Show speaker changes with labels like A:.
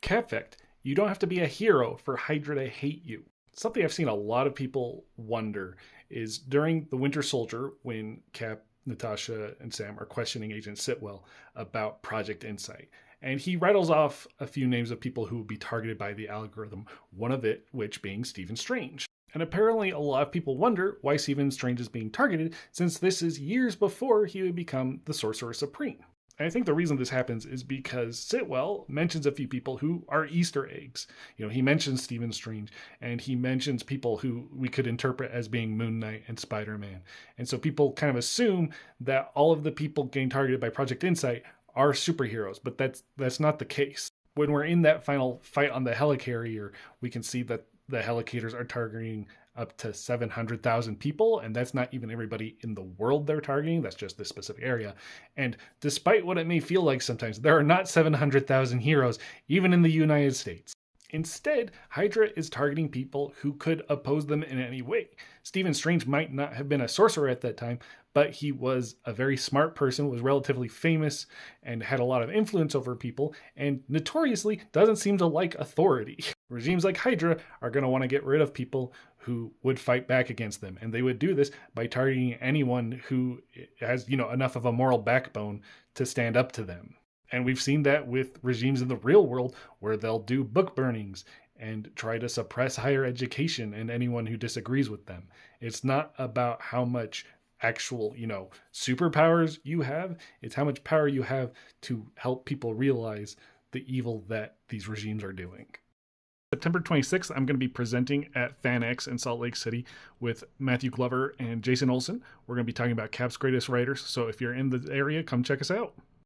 A: Capfact, you don't have to be a hero for Hydra to hate you. Something I've seen a lot of people wonder is during the Winter Soldier, when Cap, Natasha, and Sam are questioning Agent Sitwell about Project Insight. And he rattles off a few names of people who would be targeted by the algorithm, one of it which being Stephen Strange. And apparently a lot of people wonder why Stephen Strange is being targeted, since this is years before he would become the Sorcerer Supreme. And I think the reason this happens is because Sitwell mentions a few people who are Easter eggs. He mentions Stephen Strange, and he mentions people who we could interpret as being Moon Knight and Spider-Man. And so people kind of assume that all of the people getting targeted by Project Insight are superheroes, but that's not the case. When we're in that final fight on the helicarrier, we can see that the helicators are targeting up to 700,000 people, and that's not even everybody in the world they're targeting, that's just this specific area. And despite what it may feel like sometimes, there are not 700,000 heroes, even in the United States. Instead, Hydra is targeting people who could oppose them in any way. Stephen Strange might not have been a sorcerer at that time, but he was a very smart person, was relatively famous, and had a lot of influence over people, and notoriously doesn't seem to like authority. Regimes like Hydra are going to want to get rid of people who would fight back against them, and they would do this by targeting anyone who has, enough of a moral backbone to stand up to them. And we've seen that with regimes in the real world where they'll do book burnings and try to suppress higher education and anyone who disagrees with them. It's not about how much actual, superpowers you have. It's how much power you have to help people realize the evil that these regimes are doing. September 26th, I'm going to be presenting at FanX in Salt Lake City with Matthew Glover and Jason Olsen. We're going to be talking about Cap's greatest writers. So if you're in the area, come check us out.